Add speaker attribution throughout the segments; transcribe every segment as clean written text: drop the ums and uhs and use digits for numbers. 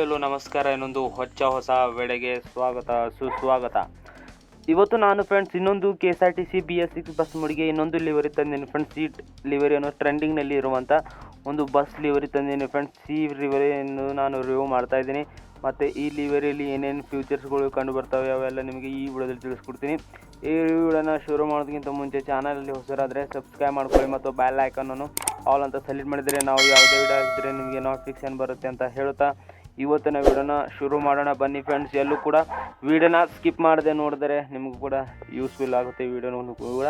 Speaker 1: Hello ನಮಸ್ಕಾರ. ಇನ್ನೊಂದು ಹೊಸ ವೇಳೆಗೆ ಸುಸ್ವಾಗತ. ಇವತ್ತು ನಾನು ಫ್ರೆಂಡ್ಸ್ ಇನ್ನೊಂದು KSRTC BS6 ಬಸ್ ಮೂಡಿಗೆ ಇನ್ನೊಂದು ಲಿವರಿ ತಂದಿದ್ದೀನಿ ಫ್ರೆಂಡ್ಸ್. ಈ ಲಿವರಿಯನ್ನು ಟ್ರೆಂಡಿಂಗ್ನಲ್ಲಿ ಇರುವಂಥ ಒಂದು ಬಸ್ ಲಿವರಿ ತಂದಿದ್ದೀನಿ ಫ್ರೆಂಡ್ಸ್. ಈ ಲಿವರಿಯನ್ನು ನಾನು ರಿವ್ಯೂ ಮಾಡ್ತಾ ಇದ್ದೀನಿ ಮತ್ತು ಈ ಲಿವರಿಯಲ್ಲಿ ಏನೇನು ಫ್ಯೂಚರ್ಸ್ಗಳು ಕಂಡು ಬರ್ತವೆ ಅವೆಲ್ಲ ನಿಮಗೆ ಈ ವಿಡಿಯೋದಲ್ಲಿ ತಿಳಿಸ್ಕೊಡ್ತೀನಿ. ಈ ವಿಡಿಯೋನ ಶುರು ಮಾಡೋದಕ್ಕಿಂತ ಮುಂಚೆ ಚಾನಲಲ್ಲಿ ಹೊಸರಾದರೆ ಸಬ್ಸ್ಕ್ರೈಬ್ ಮಾಡ್ಕೊಳ್ಳಿ ಮತ್ತು ಬೆಲ್ ಐಕನನ್ನು ಆಲ್ ಅಂತ ಸೆಲೆಕ್ಟ್ ಮಾಡಿದರೆ ನಾವು ಯಾವುದೇ ವಿಡಿಯೋ ಹಾಕಿದರೆ ನಿಮಗೆ ನೋಟಿಫಿಕೇಶನ್ ಬರುತ್ತೆ ಅಂತ ಹೇಳುತ್ತಾ ಇವತ್ತಿನ ವಿಡಿಯೋನ ಶುರು ಮಾಡೋಣ ಬನ್ನಿ ಫ್ರೆಂಡ್ಸ್. ಎಲ್ಲೂ ಕೂಡ ವಿಡಿಯೋನ ಸ್ಕಿಪ್ ಮಾಡದೆ ನೋಡಿದರೆ ನಿಮಗೂ ಕೂಡ ಯೂಸ್ಫುಲ್ ಆಗುತ್ತೆ. ವಿಡಿಯೋನು ಕೂಡ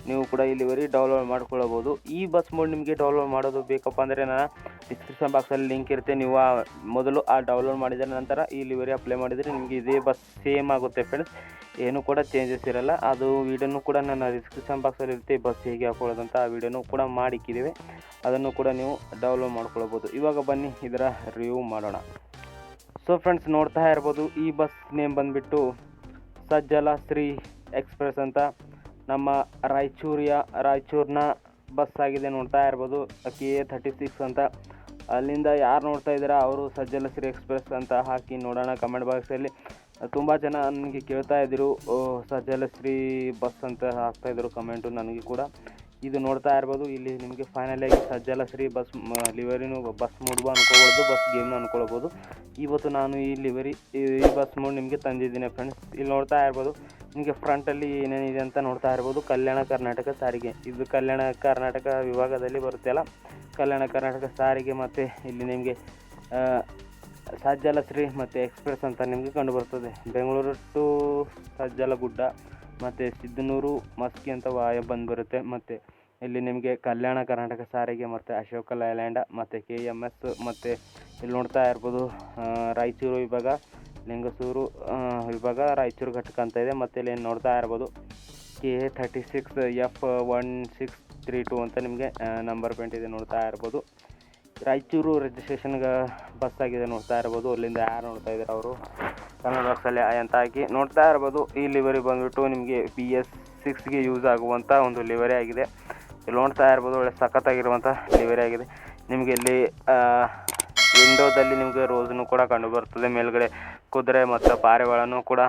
Speaker 1: ನೀವು ಕೂಡ ಈ ಲಿವರಿ ಡೌನ್ಲೋಡ್ ಮಾಡ್ಕೊಳ್ಳಬಹುದು. ಈ ಬಸ್ ಮೋಡ್ ನಿಮಗೆ ಡೌನ್ಲೋಡ್ ಮಾಡೋದು ಬೇಕಪ್ಪ ಅಂದರೆ ನಾನು ಡಿಸ್ಕ್ರಿಪ್ಷನ್ ಬಾಕ್ಸಲ್ಲಿ ಲಿಂಕ್ ಇರುತ್ತೆ. ನೀವು ಮೊದಲು ಡೌನ್ಲೋಡ್ ಮಾಡಿದ ನಂತರ ಈ ಲಿವರಿ ಅಪ್ಲೈ ಮಾಡಿದರೆ ನಿಮಗೆ ಇದೇ ಬಸ್ ಸೇಮ್ ಆಗುತ್ತೆ ಫ್ರೆಂಡ್ಸ್. ಏನೂ ಕೂಡ ಚೇಂಜಸ್ ಇರಲ್ಲ. ಅದು ವಿಡಿಯೋನು ಕೂಡ ನನ್ನ ಡಿಸ್ಕ್ರಿಪ್ಷನ್ ಬಾಕ್ಸಲ್ಲಿ ಇರುತ್ತೆ. ಬಸ್ ಹೇಗೆ ಹಾಕೊಳ್ಳೋದಂತ ಆ ವಿಡಿಯೋನು ಕೂಡ ಮಾಡಿಕ್ಕಿದ್ದೀವಿ, ಅದನ್ನು ಕೂಡ ನೀವು ಡೌನ್ಲೋಡ್ ಮಾಡ್ಕೊಳ್ಬೋದು. ಇವಾಗ ಬನ್ನಿ ಇದರ ರಿವ್ಯೂ ಮಾಡೋಣ. ಸೊ ಫ್ರೆಂಡ್ಸ್, ನೋಡ್ತಾ ಇರ್ಬೋದು ಈ ಬಸ್ ನೇಮ್ ಬಂದುಬಿಟ್ಟು ಸಜ್ಜಲ ಶ್ರೀ ಎಕ್ಸ್ಪ್ರೆಸ್ ಅಂತ ನಮ್ಮ ರಾಯಚೂರಿನ ಬಸ್ ಆಗಿದೆ. ನೋಡ್ತಾ ಇರ್ಬೋದು KA36 ಅಂತ. ಅಲ್ಲಿಂದ ಯಾರು ನೋಡ್ತಾ ಇದ್ದೀರಾ ಅವರು ಸಜ್ಜಲ ಶ್ರೀ ಎಕ್ಸ್ಪ್ರೆಸ್ ಅಂತ ಹಾಕಿ ನೋಡೋಣ ಕಮೆಂಟ್ ಬಾಕ್ಸಲ್ಲಿ. ತುಂಬ ಜನ ನನಗೆ ಕೇಳ್ತಾ ಇದ್ದರು ಸಜ್ಜಲ ಶ್ರೀ ಬಸ್ ಅಂತ ಹಾಕ್ತಾಯಿದ್ರು ಕಮೆಂಟು. ನನಗೆ ಕೂಡ ಇದು ನೋಡ್ತಾ ಇರ್ಬೋದು ಇಲ್ಲಿ ನಿಮಗೆ ಫೈನಲಾಗಿ ಸಜ್ಜಲ ಶ್ರೀ ಬಸ್ ಲಿವರಿನೂ ಬಸ್ ಮೂಡುವ ಅನ್ಕೊಳ್ಬೋದು, ಬಸ್ ಗೇಮ್ನ ಅಂದ್ಕೊಳ್ಬೋದು. ಇವತ್ತು ನಾನು ಈ ಲಿವರಿ ಈ ಬಸ್ ಮೂಡ್ ನಿಮಗೆ ತಂದಿದ್ದೀನಿ ಫ್ರೆಂಡ್ಸ್. ಇಲ್ಲಿ ನೋಡ್ತಾ ಇರ್ಬೋದು ನಿಮಗೆ ಫ್ರಂಟಲ್ಲಿ ಏನೇನಿದೆ ಅಂತ ನೋಡ್ತಾ ಇರ್ಬೋದು. ಕಲ್ಯಾಣ ಕರ್ನಾಟಕ ಸಾರಿಗೆ, ಇದು ಕಲ್ಯಾಣ ಕರ್ನಾಟಕ ವಿಭಾಗದಲ್ಲಿ ಬರುತ್ತೆ ಅಲ್ಲ, ಕಲ್ಯಾಣ ಕರ್ನಾಟಕ ಸಾರಿಗೆ. ಮತ್ತು ಇಲ್ಲಿ ನಿಮಗೆ ಸಜ್ಜಲಶ್ರೀ ಮತ್ತು ಎಕ್ಸ್ಪ್ರೆಸ್ ಅಂತ ನಿಮಗೆ ಕಂಡು ಬರ್ತದೆ. ಬೆಂಗಳೂರು ಟು ಸಜ್ಜಲಗುಡ್ಡ ಮತ್ತು ಸಿದ್ದನೂರು ಮಸ್ಕಿ ಅಂತ ಬಂದು ಬರುತ್ತೆ. ಮತ್ತು ಇಲ್ಲಿ ನಿಮಗೆ ಕಲ್ಯಾಣ ಕರ್ನಾಟಕ ಸಾರಿಗೆ ಮತ್ತು ಅಶೋಕ ಲೈಲ್ಯಾಂಡ ಮತ್ತು KMS. ಮತ್ತು ಇಲ್ಲಿ ನೋಡ್ತಾ ಇರ್ಬೋದು ರಾಯಚೂರು ವಿಭಾಗ, ಲಿಂಗಸೂರು ವಿಭಾಗ, ರಾಯಚೂರು ಘಟಕ ಅಂತ ಇದೆ. ಮತ್ತು ಇಲ್ಲಿ ನೋಡ್ತಾ ಇರ್ಬೋದು KA36 F1632 ಅಂತ ನಿಮಗೆ ನಂಬರ್ ಪ್ಲೇಟ್ ಇದೆ ನೋಡ್ತಾ ಇರ್ಬೋದು. ರಾಯಚೂರು ರಿಜಿಸ್ಟ್ರೇಷನ್ಗೆ ಬಸ್ ಆಗಿದೆ ನೋಡ್ತಾ ಇರ್ಬೋದು. ಅಲ್ಲಿಂದ ಯಾರು ನೋಡ್ತಾ ಇದ್ದಾರೆ ಅವರು ಕನ್ನಡ ಬಾಕ್ಸಲ್ಲಿ ಅಂತ ಹಾಕಿ ನೋಡ್ತಾ ಇರ್ಬೋದು. ಈ ಲಿವರಿ ಬಂದುಬಿಟ್ಟು ನಿಮಗೆ BS6ಗೆ ಯೂಸ್ ಆಗುವಂಥ ಒಂದು ಲಿವರಿ ಆಗಿದೆ. ಇಲ್ಲಿ ನೋಡ್ತಾ ಇರ್ಬೋದು ಒಳ್ಳೆ ಸಖತ್ತಾಗಿರುವಂಥ ಲಿವರಿ ಆಗಿದೆ. ನಿಮಗೆ ಇಲ್ಲಿ ವಿಂಡೋದಲ್ಲಿ ನಿಮಗೆ ರೋಸ್ನು ಕೂಡ ಕಂಡು ಬರ್ತದೆ. ಮೇಲ್ಗಡೆ ಕುದುರೆ ಮತ್ತು ಪಾರಿವಾಳನೂ ಕೂಡ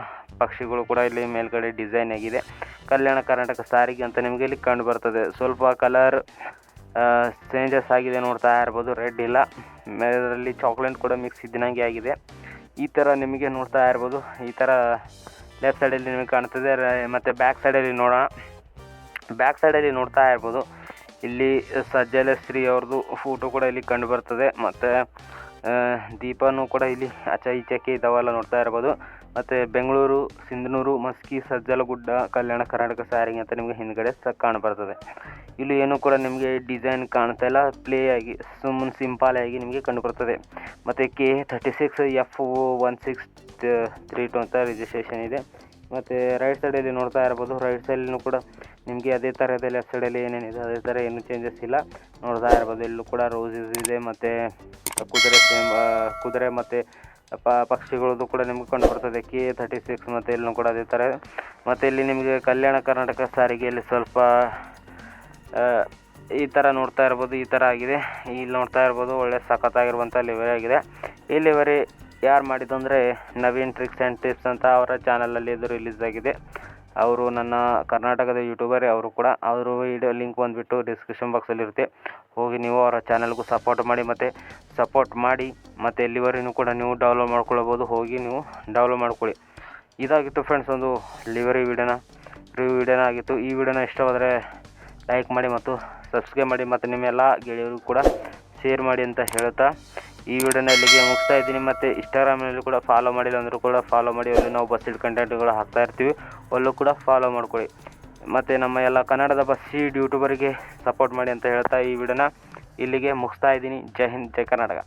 Speaker 1: ಪಕ್ಷಿಗಳು ಕೂಡ ಇಲ್ಲಿ ಮೇಲ್ಗಡೆ ಡಿಸೈನ್ ಆಗಿದೆ. ಕಲ್ಯಾಣ ಕರ್ನಾಟಕ ಸಾರಿಗೆ ಅಂತ ನಿಮಗೆ ಇಲ್ಲಿ ಕಂಡು ಬರ್ತದೆ. ಸ್ವಲ್ಪ ಕಲರ್ ಚೇಂಜಸ್ ಆಗಿದೆ ನೋಡ್ತಾ ಇರ್ಬೋದು. ರೆಡ್ ಇಲ್ಲ, ಮೇಲರಲ್ಲಿ ಚಾಕ್ಲೇಟ್ ಕೂಡ ಮಿಕ್ಸ್ ಇದ್ದಂಗೆ ಆಗಿದೆ. ಈ ಥರ ನಿಮಗೆ ನೋಡ್ತಾ ಇರ್ಬೋದು. ಈ ಥರ ಲೆಫ್ಟ್ ಸೈಡಲ್ಲಿ ನಿಮಗೆ ಕಾಣ್ತದೆ. ಮತ್ತು ಬ್ಯಾಕ್ ಸೈಡಲ್ಲಿ ನೋಡೋಣ. ಬ್ಯಾಕ್ ಸೈಡಲ್ಲಿ ನೋಡ್ತಾ ಇರ್ಬೋದು ಇಲ್ಲಿ ಸಜ್ಜಲಶ್ರೀ ಅವ್ರದ್ದು ಫೋಟೋ ಕೂಡ ಇಲ್ಲಿ ಕಂಡು ಬರ್ತದೆ. ಮತ್ತು ದೀಪನೂ ಕೂಡ ಇಲ್ಲಿ ಈಚೆಗೆ ಇದ್ದಾವಲ್ಲ ನೋಡ್ತಾ ಇರ್ಬೋದು. ಮತ್ತು ಬೆಂಗಳೂರು, ಸಿಂಧನೂರು, ಮಸ್ಕಿ, ಸಜ್ಜಲಗುಡ್ಡ, ಕಲ್ಯಾಣ ಕರ್ನಾಟಕ ಸಾರಿಗೆ ಅಂತ ನಿಮಗೆ ಹಿಂದ್ಗಡೆ ಕಾಣಬರ್ತದೆ. ಇಲ್ಲಿ ಏನೂ ಕೂಡ ನಿಮಗೆ ಡಿಸೈನ್ ಕಾಣ್ತಾ ಇಲ್ಲ, ಪ್ಲೇ ಆಗಿ ಸುಮ್ಮನೆ ಸಿಂಪಲ್ ಆಗಿ ನಿಮಗೆ ಕಂಡು ಬರ್ತದೆ. ಮತ್ತು KA36 F1632 ಅಂತ ರಿಜಿಸ್ಟ್ರೇಷನ್ ಇದೆ. ಮತ್ತು ರೈಟ್ ಸೈಡಲ್ಲಿ ನೋಡ್ತಾ ಇರ್ಬೋದು. ರೈಟ್ ಸೈಡಲ್ಲೂ ಕೂಡ ನಿಮಗೆ ಅದೇ ಥರದ ಲೆಫ್ಟ್ ಸೈಡಲ್ಲಿ ಏನೇನಿದೆ ಅದೇ ಥರ ಏನೂ ಚೇಂಜಸ್ ಇಲ್ಲ ನೋಡ್ತಾ ಇರ್ಬೋದು. ಇಲ್ಲೂ ಕೂಡ ರೋಸಸ್ ಇದೆ ಮತ್ತು ಕುದುರೆ ಮತ್ತು ಪಕ್ಷಿಗಳದ್ದು ಕೂಡ ನಿಮಗೆ ಕಂಡು ಬರ್ತದೆ KA36. ಮತ್ತು ಇಲ್ಲೂ ಕೂಡ ಅದೇ ಥರ. ಮತ್ತು ಇಲ್ಲಿ ನಿಮಗೆ ಕಲ್ಯಾಣ ಕರ್ನಾಟಕ ಸಾರಿಗೆಯಲ್ಲಿ ಸ್ವಲ್ಪ ಈ ಥರ ನೋಡ್ತಾ ಇರ್ಬೋದು. ಈ ಥರ ಆಗಿದೆ. ಇಲ್ಲಿ ನೋಡ್ತಾ ಇರ್ಬೋದು ಒಳ್ಳೆ ಸಖತ್ತಾಗಿರುವಂಥ ಲಿವರಿ ಆಗಿದೆ. ಈ ಲಿವರಿ ಯಾರು ಮಾಡಿದ್ದು ಅಂದರೆ ನವೀನ್ ಟ್ರಿಕ್ಸ್ ಆ್ಯಂಡ್ ಟಿಪ್ಸ್ ಅಂತ ಅವರ ಚಾನಲಲ್ಲಿ ಇದು ರಿಲೀಸ್ ಆಗಿದೆ. ಅವರು ನನ್ನ ಕರ್ನಾಟಕದ ಯೂಟ್ಯೂಬರೇ ಅವರು ಕೂಡ. ಅವರು ವಿಡಿಯೋ ಲಿಂಕ್ ಬಂದುಬಿಟ್ಟು ಡಿಸ್ಕ್ರಿಪ್ಷನ್ ಬಾಕ್ಸಲ್ಲಿ ಇರುತ್ತೆ. ಹೋಗಿ ನೀವು ಅವರ ಚಾನಲ್ಗೂ ಸಪೋರ್ಟ್ ಮಾಡಿ ಮತ್ತು ಲಿವರಿನೂ ಕೂಡ ನೀವು ಡೌನ್ಲೋಡ್ ಮಾಡ್ಕೊಳ್ಬೋದು. ಹೋಗಿ ನೀವು ಡೌನ್ಲೋಡ್ ಮಾಡ್ಕೊಳ್ಳಿ. ಇದಾಗಿತ್ತು ಫ್ರೆಂಡ್ಸ್ ಒಂದು ಲಿವರಿ ರಿವ್ಯೂ ವಿಡಿಯೋನ ಆಗಿತ್ತು. ಈ ವಿಡಿಯೋನ ಇಷ್ಟವಾದರೆ ಲೈಕ್ ಮಾಡಿ ಮತ್ತು ಸಬ್ಸ್ಕ್ರೈಬ್ ಮಾಡಿ ಮತ್ತು ನಿಮ್ಮೆಲ್ಲ ಗೆಳೆಯರು ಕೂಡ ಶೇರ್ ಮಾಡಿ ಅಂತ ಹೇಳ್ತಾ ಈ ವಿಡಿಯೋನ ಇಲ್ಲಿಗೆ ಮುಗಿಸ್ತಾ ಇದ್ದೀನಿ. ಮತ್ತು ಇನ್ಸ್ಟಾಗ್ರಾಮ್ನಲ್ಲಿ ಕೂಡ ಫಾಲೋ ಮಾಡಿಲ್ಲ ಅಂದರೂ ಕೂಡ ಫಾಲೋ ಮಾಡಿ. ಅಲ್ಲಿ ನಾವು ಬಸ್ಸಿನ ಕಂಟೆಂಟ್ಗಳು ಹಾಕ್ತಾ ಇರ್ತೀವಿ, ಅಲ್ಲೂ ಕೂಡ ಫಾಲೋ ಮಾಡ್ಕೊಳ್ಳಿ. ಮತ್ತು ನಮ್ಮ ಎಲ್ಲ ಕನ್ನಡದ ಬಸ್ ಯೂಟ್ಯೂಬರಿಗೆ ಸಪೋರ್ಟ್ ಮಾಡಿ ಅಂತ ಹೇಳ್ತಾ ಈ ವಿಡಿಯೋನ ಇಲ್ಲಿಗೆ ಮುಗಿಸ್ತಾ ಇದ್ದೀನಿ. ಜೈ ಹಿಂದ್, ಜೈ ಕರ್ನಾಟಕ.